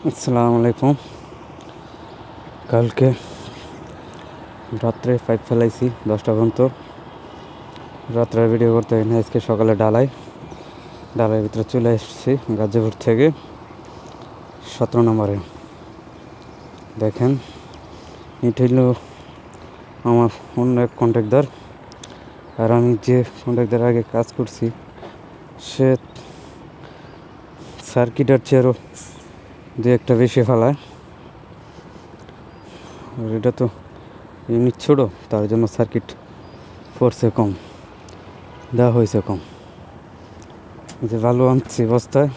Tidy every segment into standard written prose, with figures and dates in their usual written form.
আসসালামু আলাইকুম। কালকে রাত্রে পাইপ ফেলাইছি 10টা পর্যন্ত। রাত্রে ভিডিও করতে হয় না, আজকে সকালে ডালার ভিতরে চলে এসেছি গাজীপুর থেকে 17 নম্বরে। দেখেন, এটা হইল আমার অন্য এক কন্ট্রাক্টর, আর আমি যে কন্ট্রাক্টর আগে কাজ করছি সে সার্কিটের চেয়েও দু একটা বেশি ফেলায়। আর এটা তো ইউনিট ছোটো, তার জন্য সার্কিট ফোর্সে কম দেওয়া হয়েছে কম। যে বালু আনছি বস্তায়,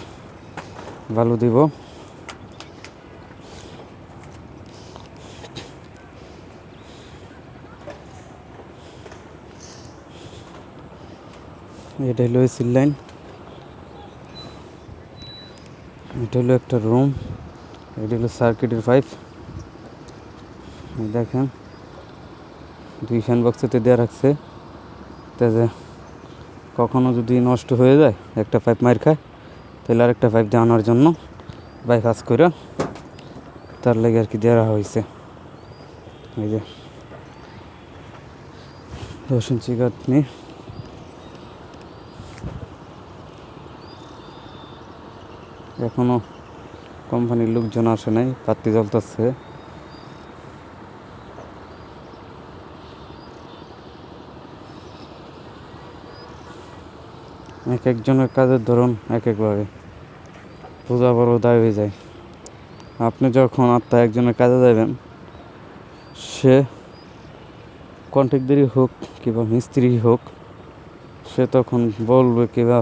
বালু দিব। এটা হলো সিল লাইন, এটা হলো একটা রুম, এটা হলো সার্কিটের পাইপ। দেখেন, 2 ফ্যান বক্সেতে দেওয়া রাখছে, তাতে কখনো যদি নষ্ট হয়ে যায়, একটা পাইপ মার খায়, তাহলে আরেকটা পাইপ দিয়ে আনার জন্য বাইপাস করে তার লেগে আর কি দেওয়া হয়েছে। এই যে 10 ইঞ্চি গাঁথনি। এখনো কোম্পানির লোকজন আসে নাই, বাতি জ্বলতেছে। এক একজনের কাজের ধরন এক একভাবে, বোঝা বড় দায় হয়ে যায়। আপনি যখন একজনের কাজে যাবেন, সে কন্ট্রাক্টরই হোক কিংবা মিস্ত্রি হোক, সে তখন বলবে কিংবা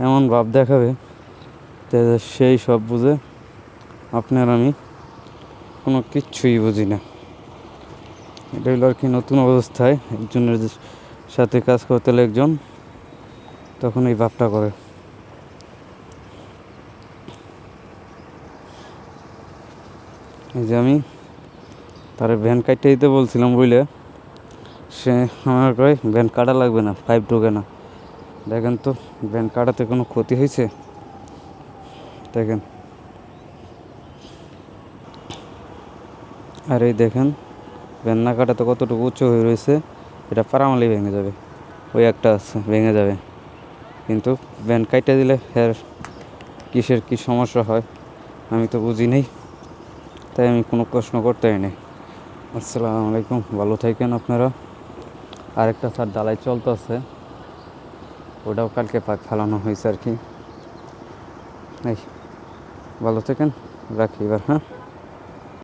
এমন ভাব দেখাবে যে সেই সব বুঝে, আপনার আমি কোনো কিচ্ছুই বুঝি না। এটা হলো আর কি নতুন অবস্থায় একজনের সাথে কাজ করতে হলে একজন তখন এই ভাবটা করে। এই যে আমি তার ভ্যান কাটতে দিতে বলছিলাম বুঝলে, সে আমার কয় ভ্যান কাটা লাগবে না, পাইপ ঢোকে না। দেখেন তো, ভ্যান কাটাতে কোনো ক্ষতি হয়েছে? দেখেন, আর এই দেখেন ভ্যান না কাটাতে কতটুকু উঁচু হয়ে রয়েছে, এটা পারামালি ভেঙে যাবে। ওই একটা আছে, ভেঙে যাবে। কিন্তু ভ্যান কাটতে দিলে এর কিসের কি সমস্যা হয় আমি তো বুঝি নেই, তাই আমি কোনো প্রশ্ন করতে নাই। আসসালামু আলাইকুম, ভালো থাকেন আপনারা। আরেকটা স্যার ডালাই চলতেছে, ওটাও কালকে পাক ফেলানো হয়েছে আর কি। এই ভালো থাকেন, রাখি এবার, হ্যাঁ।